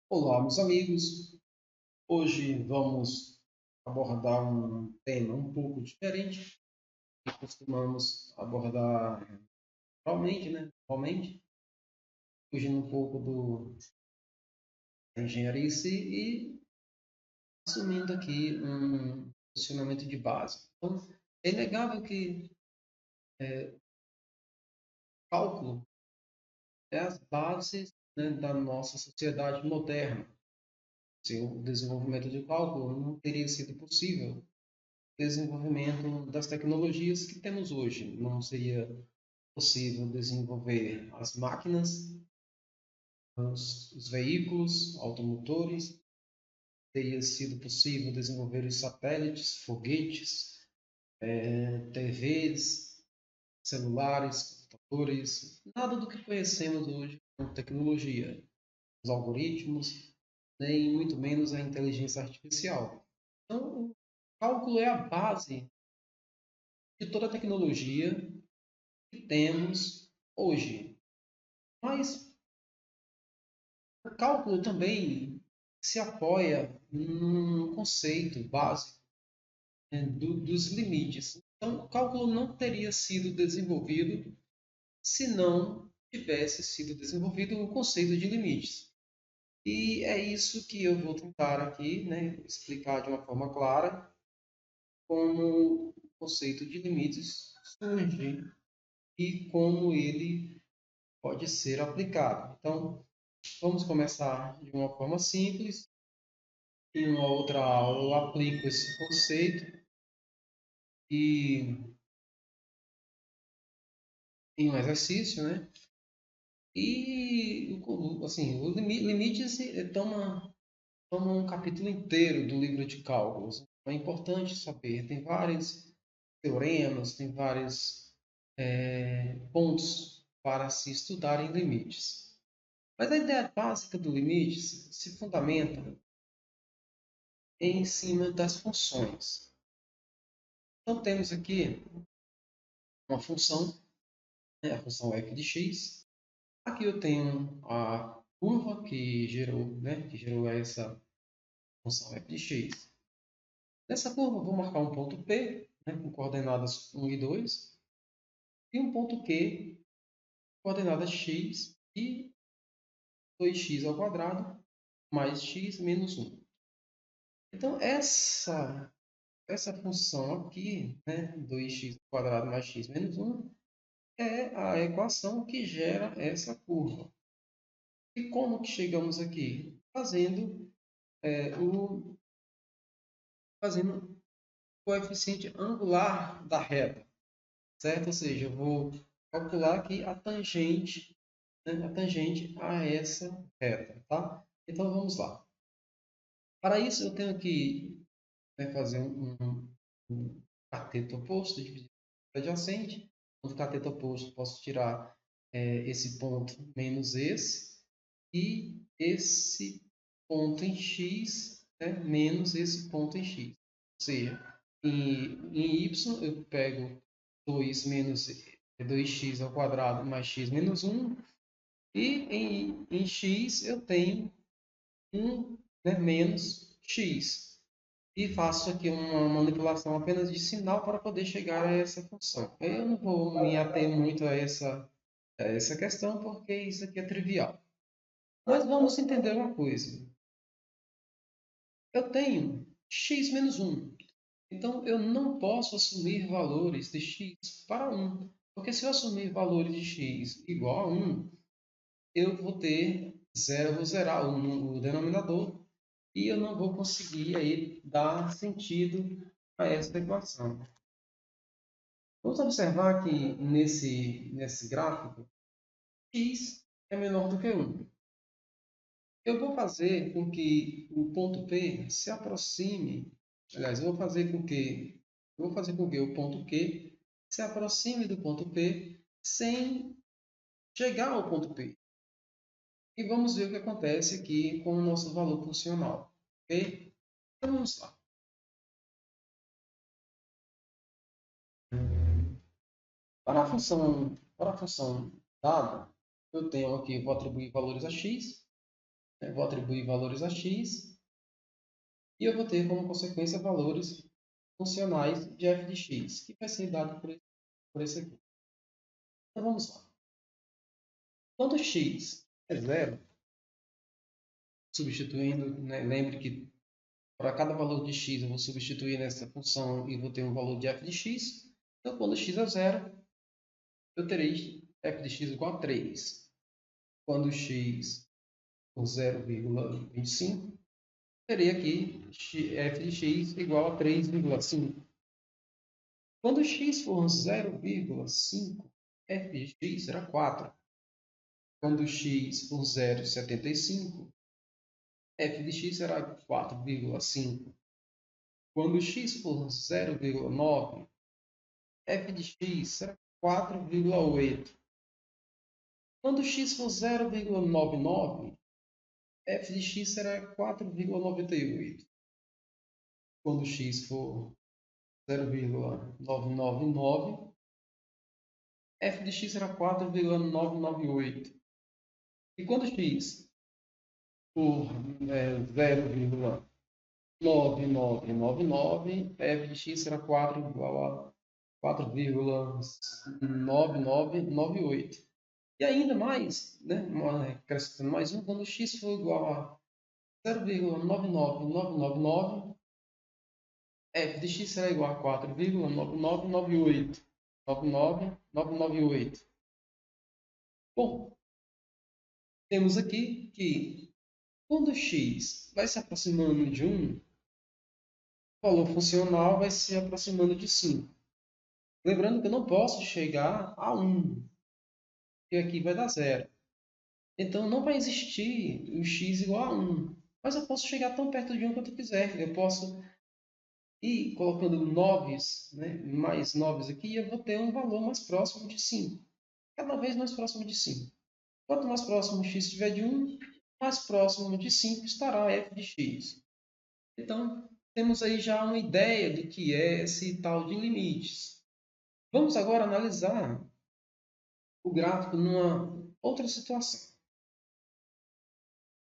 Olá, meus amigos. Hoje vamos abordar um tema um pouco diferente que costumamos abordar normalmente, né? Atualmente, fugindo um pouco da engenharia em si e assumindo aqui um posicionamento de base. Então, é inegável que cálculo é as bases, né, da nossa sociedade moderna. Sem o desenvolvimento de cálculo, não teria sido possível desenvolvimento das tecnologias que temos hoje. Não seria possível desenvolver as máquinas, os veículos automotores, teria sido possível desenvolver os satélites, foguetes, TVs, celulares, computadores, nada do que conhecemos hoje como tecnologia, os algoritmos, nem muito menos a inteligência artificial. Então, o cálculo é a base de toda a tecnologia que temos hoje. Mas o cálculo também se apoia num conceito básico, né, dos limites. Então, o cálculo não teria sido desenvolvido se não tivesse sido desenvolvido o conceito de limites. E é isso que eu vou tentar aqui, né, explicar de uma forma clara como o conceito de limites surge e como ele pode ser aplicado. Então, vamos começar de uma forma simples. Em uma outra aula eu aplico esse conceito e em um exercício, né? E assim, o limite toma um capítulo inteiro do livro de cálculos. É importante saber, tem vários teoremas, tem vários pontos para se estudar em limites. Mas a ideia básica do limite se fundamenta em cima das funções. Então temos aqui uma função, né, a função f de x. Aqui eu tenho a curva que gerou, né, que gerou essa função f de x. Nessa curva eu vou marcar um ponto P, né, com coordenadas 1 e 2, e um ponto Q, coordenadas x e 2x ao quadrado mais x menos 1. Então essa função aqui, né, 2x ao quadrado mais x menos 1, é a equação que gera essa curva. E como que chegamos aqui? O fazendo o coeficiente angular da reta, certo? Ou seja, eu vou calcular aqui a tangente, né, a tangente a essa reta, tá? Então vamos lá. Para isso eu tenho que, né, fazer um cateto oposto, dividir por adjacente. No cateto oposto posso tirar esse ponto menos e esse ponto em x, né, menos esse ponto em x. Ou seja, em y eu pego 2 menos 2x ao quadrado mais x menos 1, e em x eu tenho 1, né, menos x. E faço aqui uma manipulação apenas de sinal para poder chegar a essa função. Eu não vou me ater muito a essa questão, porque isso aqui é trivial. Mas vamos entender uma coisa. Eu tenho x menos 1. Então, eu não posso assumir valores de x para 1. Porque se eu assumir valores de x igual a 1, eu vou ter zero, vou zerar o denominador e eu não vou conseguir aí dar sentido a essa equação. Vamos observar que nesse gráfico, x é menor do que 1. Eu vou fazer com que o ponto P se aproxime, aliás, eu vou fazer com que o ponto Q se aproxime do ponto P sem chegar ao ponto P. E vamos ver o que acontece aqui com o nosso valor funcional. Ok? Então vamos lá. Para a função dada, eu tenho aqui, vou atribuir valores a x. Eu vou atribuir valores a x e eu vou ter como consequência valores funcionais de f de x, que vai ser dado por esse aqui. Então vamos lá. Quando x é zero, substituindo, né, lembre que para cada valor de x eu vou substituir nessa função e vou ter um valor de f de x. Então quando x é zero, eu terei f de x igual a 3. Quando x for 0,25, terei aqui f de x igual a 3,5. Quando x for 0,5, f de x será 4. Quando x for 0,75, f de x será 4,5. Quando x for 0,9, f de x será 4,8. Quando x for 0,99, f de x será 4,98. Quando x for 0,999, f de x será 4,998. E quando x for 0,9999, f de x será 4 igual a 4,9998. E ainda mais, né, acrescentando mais um, quando x for igual a 0,99999, f de x será igual a 4,9998. 99998. Bom, temos aqui que quando x vai se aproximando de 1, o valor funcional vai se aproximando de 5. Lembrando que eu não posso chegar a 1, porque aqui vai dar 0. Então não vai existir o x igual a 1. Mas eu posso chegar tão perto de 1 quanto eu quiser. Eu posso ir colocando noves, né, mais noves aqui, e eu vou ter um valor mais próximo de 5. Cada vez mais próximo de 5. Quanto mais próximo x estiver de 1, mais próximo de 5 estará f de x. Então, temos aí já uma ideia do que é esse tal de limites. Vamos agora analisar o gráfico numa outra situação.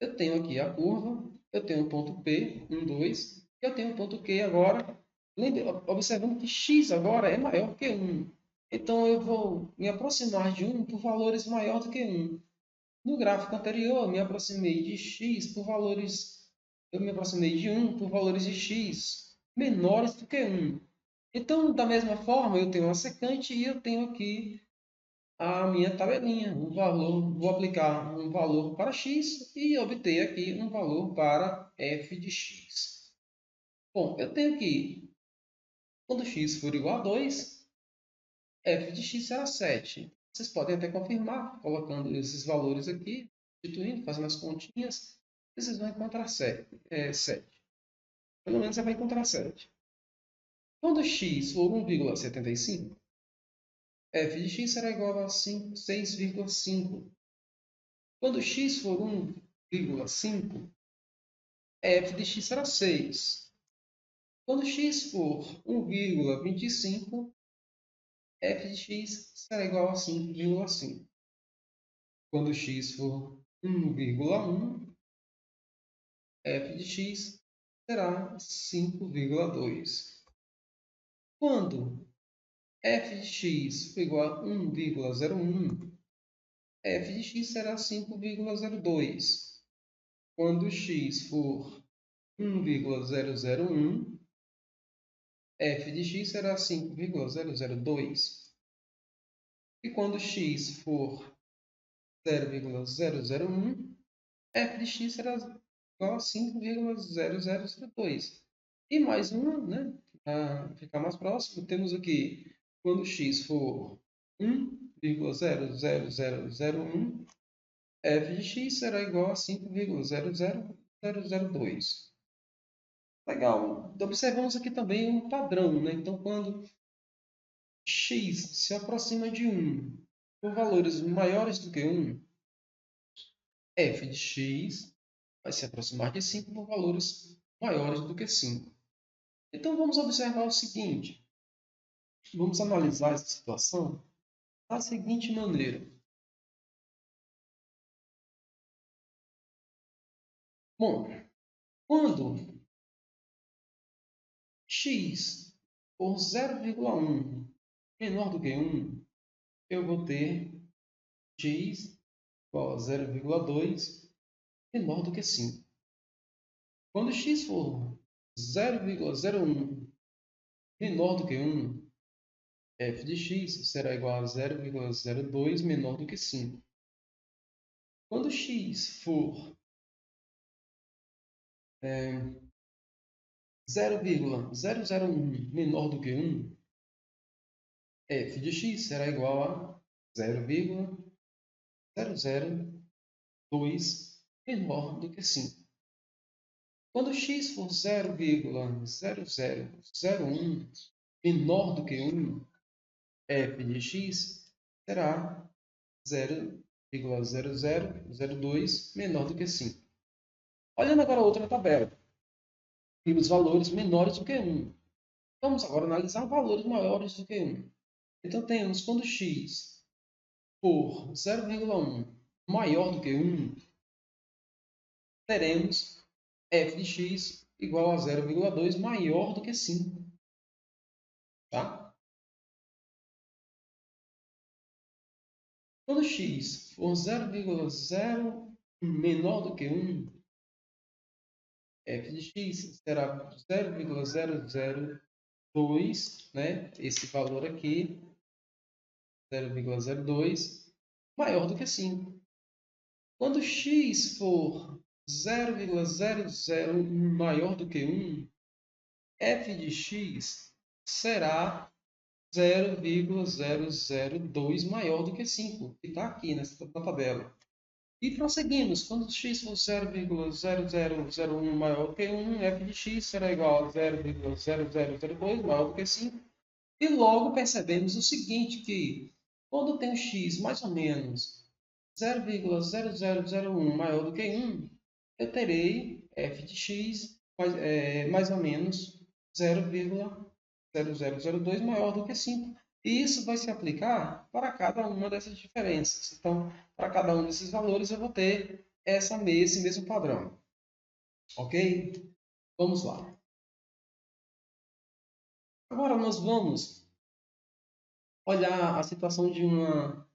Eu tenho aqui a curva, eu tenho um ponto P, 1, 2, e eu tenho um ponto Q agora, observando que x agora é maior que 1. Então, eu vou me aproximar de 1 por valores maior do que 1. No gráfico anterior, eu me aproximei de x por valores... Eu me aproximei de 1 por valores de x menores do que 1. Então, da mesma forma, eu tenho uma secante e eu tenho aqui a minha tabelinha, um valor, vou aplicar um valor para x e obter aqui um valor para f de x. Bom, eu tenho aqui, quando x for igual a 2, f de x será 7. Vocês podem até confirmar, colocando esses valores aqui, substituindo, fazendo as continhas, vocês vão encontrar 7. Pelo menos você vai encontrar 7. Quando x for 1,75, f de x será igual a 6,5. Quando x for 1,5, f de x será 6. Quando x for 1,25, f de x será igual a 5,5. Quando x for 1,1, f de x será 5,2. Quando f de x for igual a 1,01, f de x será 5,02. Quando x for 1,001, f de x será 5,002. E quando x for 0,001, f de x será igual a 5,0002. E mais uma, né? Para ficar mais próximo, temos aqui, quando x for 1,00001, f de x será igual a 5,00002. Legal. Observamos aqui também um padrão, né? Então, quando x se aproxima de 1 por valores maiores do que 1, f de x vai se aproximar de 5 por valores maiores do que 5. Então, vamos observar o seguinte. Vamos analisar essa situação da seguinte maneira. Bom, quando x for 0,1 menor do que 1, eu vou ter x igual a 0,2 menor do que 5. Quando x for 0,01 menor do que 1, f de x será igual a 0,02 menor do que 5. Quando x for 0,001 menor do que 1, f de x será igual a 0,002 menor do que 5. Quando x for 0,0001 menor do que 1, f de x será 0,0002 menor do que 5. Olhando agora a outra tabela, e os valores menores do que 1. Vamos agora analisar valores maiores do que 1. Então, temos quando x for 0,1 maior do que 1, teremos f de x igual a 0,2 maior do que 5. Tá? Quando x for 0,01 menor do que 1, f de x será 0,002, né? Esse valor aqui, 0,02, maior do que 5. Quando x for 0,001 maior do que 1, f de x será 0,002 maior do que 5, que está aqui nessa tabela. E prosseguimos. Quando x for 0,0001 maior do que 1, f de x será igual a 0,0002 maior do que 5. E logo percebemos o seguinte, que quando tem um x mais ou menos 0,0001 maior do que 1, eu terei f de x mais ou menos 0,0002 maior do que 5. E isso vai se aplicar para cada uma dessas diferenças. Então, para cada um desses valores, eu vou ter esse mesmo padrão. Ok? Vamos lá. Agora nós vamos olhar a situação de uma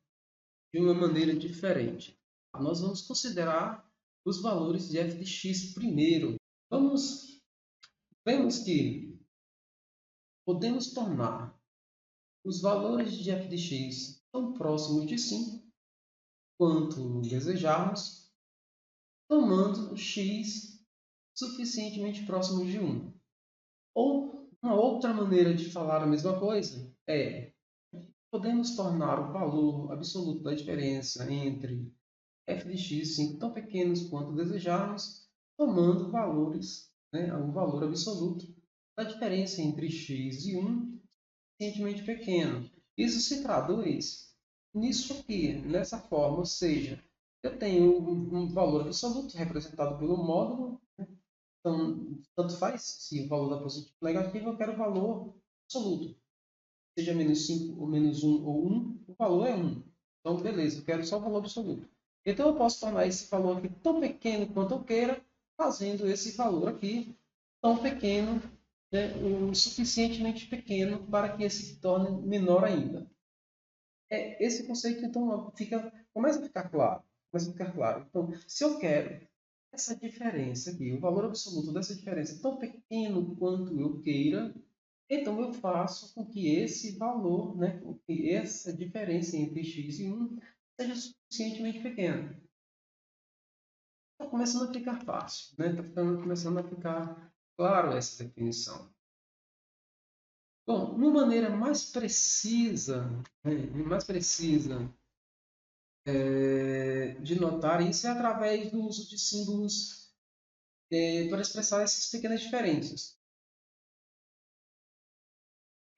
maneira diferente. Nós vamos considerar os valores de f de x primeiro. Vemos que podemos tornar os valores de f de x tão próximos de 5 quanto desejarmos, tomando x suficientemente próximo de 1. Ou uma outra maneira de falar a mesma coisa é: podemos tornar o valor absoluto da diferença entre f de x 5 tão pequenos quanto desejarmos, tomando valores, né, o valor absoluto da diferença entre x e 1 suficientemente pequeno. Isso se traduz nisso aqui, nessa forma, ou seja, eu tenho um valor absoluto representado pelo módulo, né? Então, tanto faz se o valor da positivo ou negativo, eu quero o valor absoluto. Seja menos 5 ou menos 1 ou 1, o valor é 1. Então, beleza, eu quero só o valor absoluto. Então, eu posso tornar esse valor aqui tão pequeno quanto eu queira, fazendo esse valor aqui tão pequeno, né, o suficientemente pequeno para que esse se torne menor ainda. Esse conceito, então, começa a ficar claro. Então, se eu quero essa diferença aqui, o valor absoluto dessa diferença tão pequeno quanto eu queira, então eu faço com que esse valor, né, com que essa diferença entre x e 1 seja suficientemente pequena. Está começando a ficar fácil, né? Está começando a ficar claro essa definição. Bom, uma maneira mais precisa, né, de notar isso é através do uso de símbolos para expressar essas pequenas diferenças.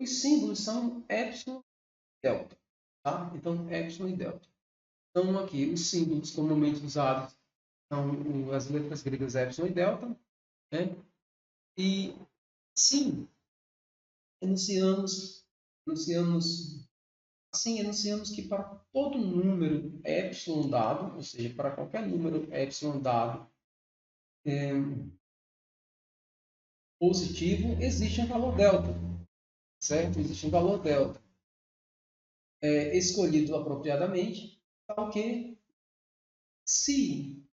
Os símbolos são epsilon e delta. Tá? Então, epsilon e delta. Então, aqui, os símbolos comumente usados são as letras gregas epsilon e delta. Né? E, sim, enunciamos que para todo número epsilon dado, ou seja, para qualquer número epsilon dado, positivo, existe um valor delta, certo? Existe um valor delta escolhido apropriadamente, tal que se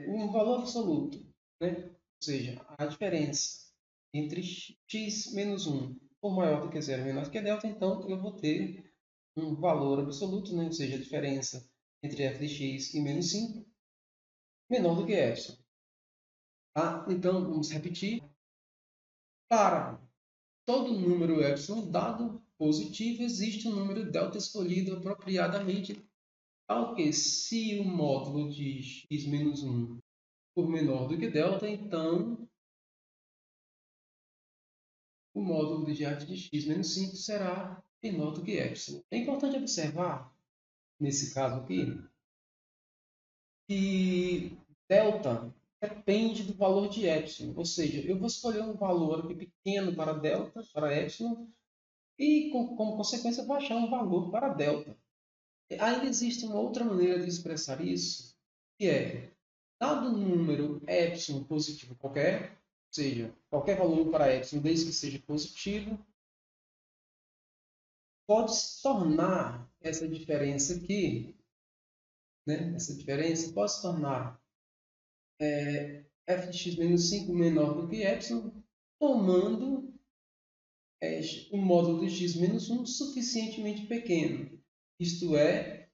um valor absoluto, né? Ou seja, a diferença entre x menos 1 for maior do que zero, menor do que delta, então eu vou ter um valor absoluto, né? Ou seja, a diferença entre f de x e menos 5 menor do que epsilon. Tá? Então, vamos repetir. Para todo número epsilon dado positivo, existe um número delta escolhido apropriadamente, tal que se o módulo de x menos 1 for menor do que delta, então o módulo de f de x menos 5 será menor do que epsilon. É importante observar, nesse caso aqui, que delta depende do valor de epsilon, ou seja, eu vou escolher um valor aqui pequeno para delta, para epsilon, e como consequência vou achar um valor para delta. Ainda existe uma outra maneira de expressar isso, que é, dado um número epsilon positivo qualquer, ou seja, qualquer valor para epsilon, desde que seja positivo, pode se tornar essa diferença aqui, né? Essa diferença pode se tornar f de x menos 5 menor do que epsilon, tomando um módulo de x menos 1 suficientemente pequeno. Isto é,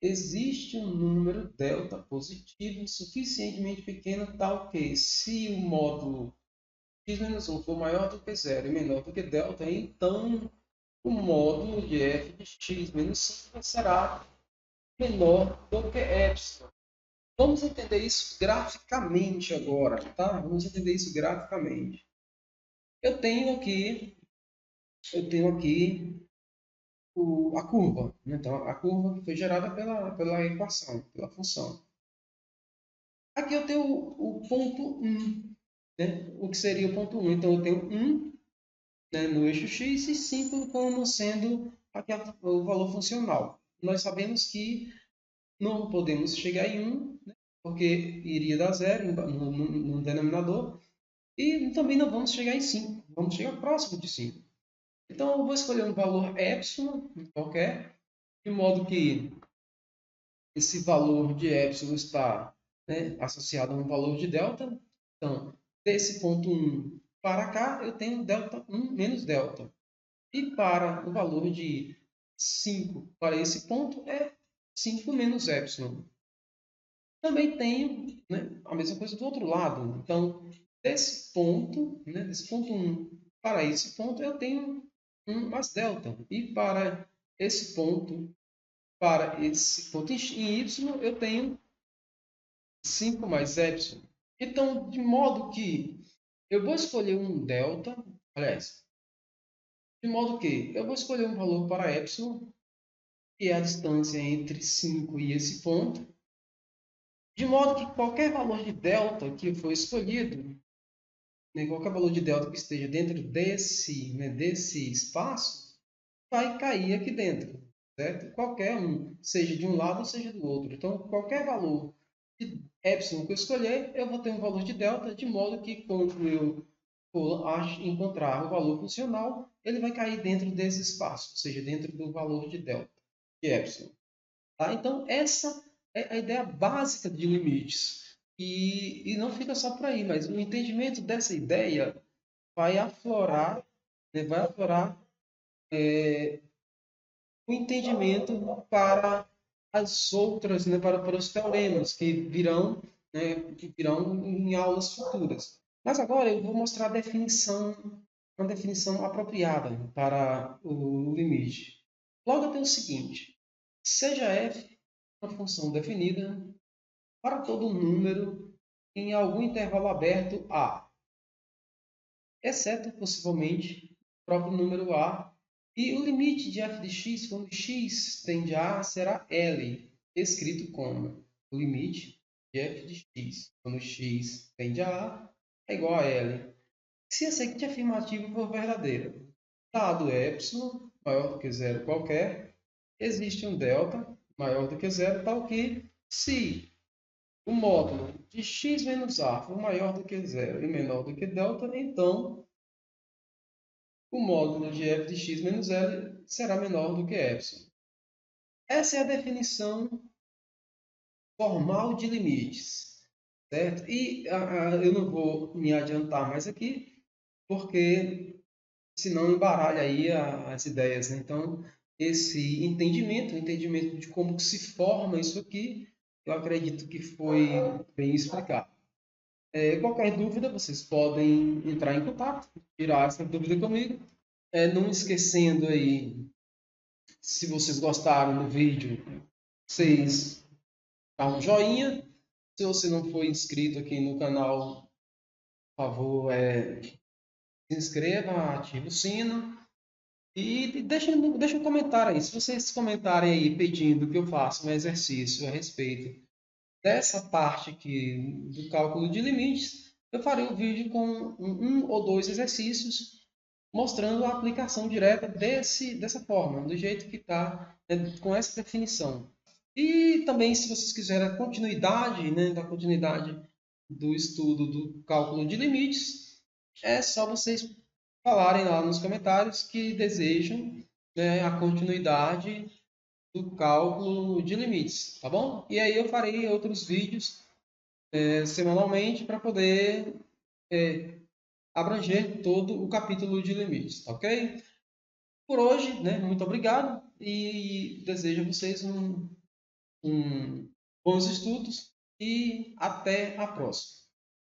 existe um número delta positivo suficientemente pequeno tal que, se o módulo x menos 1 for maior do que zero e menor do que delta, então o módulo de f de x menos 5 será menor do que epsilon. Vamos entender isso graficamente agora, tá? Vamos entender isso graficamente. Eu tenho aqui a curva, né? Então, a curva que foi gerada pela equação, pela função. Aqui eu tenho o ponto 1, né? O que seria o ponto 1? Então, eu tenho 1, né, no eixo x e 5 como sendo aqui o valor funcional. Nós sabemos que não podemos chegar em 1, né, porque iria dar zero no denominador, e também não vamos chegar em 5, vamos chegar próximo de 5. Então, eu vou escolher um valor epsilon qualquer, de modo que esse valor de epsilon está, né, associado a um valor de delta. Então, desse ponto 1 para cá, eu tenho delta 1 menos delta. E para o valor de 5 para esse ponto, é 5 menos epsilon. Também tenho, né, a mesma coisa do outro lado. Então, desse ponto, né, desse ponto 1 para esse ponto, eu tenho 1 mais delta. E para esse ponto em y, eu tenho 5 mais epsilon. Então, de modo que eu vou escolher um delta, aliás, de modo que eu vou escolher um valor para epsilon, que é a distância entre 5 e esse ponto, de modo que qualquer valor de delta que for escolhido, né, qualquer valor de delta que esteja dentro desse espaço, vai cair aqui dentro, certo? Qualquer um, seja de um lado ou seja do outro. Então, qualquer valor de epsilon que eu escolher, eu vou ter um valor de delta, de modo que quando eu for encontrar o valor funcional, ele vai cair dentro desse espaço, ou seja, dentro do valor de delta, de epsilon. Tá? Então, essa é a ideia básica de limites. E não fica só por aí, mas o entendimento dessa ideia vai aflorar, né, vai aflorar o entendimento para as outras, né, para os teoremas que virão em aulas futuras. Mas agora eu vou mostrar uma definição apropriada para o limite. Logo eu tenho o seguinte: seja f uma função definida para todo número em algum intervalo aberto A, exceto, possivelmente, o próprio número A, e o limite de f de x, quando x tende a será L, escrito como o limite de f de x, quando x tende a é igual a L. Se a seguinte afirmativa for verdadeira, dado epsilon maior do que zero qualquer, existe um delta maior do que zero, tal que, se o módulo de x menos a for maior do que zero e menor do que delta, então o módulo de f de x menos L será menor do que epsilon. Essa é a definição formal de limites, certo? E eu não vou me adiantar mais aqui, porque senão embaralha aí as ideias, né? Então, esse entendimento, o entendimento de como que se forma isso aqui, eu acredito que foi bem explicado. Qualquer dúvida, vocês podem entrar em contato, tirar essa dúvida comigo. Não esquecendo aí, se vocês gostaram do vídeo, vocês dá um joinha. Se você não for inscrito aqui no canal, por favor, se inscreva, ative o sino e deixa um comentário aí. Se vocês comentarem aí pedindo que eu faça um exercício a respeito dessa parte aqui do cálculo de limites, eu farei um vídeo com um ou dois exercícios mostrando a aplicação direta dessa forma, do jeito que está, né, com essa definição. E também, se vocês quiserem a continuidade, né, da continuidade do estudo do cálculo de limites, é só vocês falarem lá nos comentários que desejam, né, a continuidade do cálculo de limites, tá bom? E aí eu farei outros vídeos semanalmente para poder abranger todo o capítulo de limites, tá ok? Por hoje, né, muito obrigado e desejo a vocês bons estudos e até a próxima.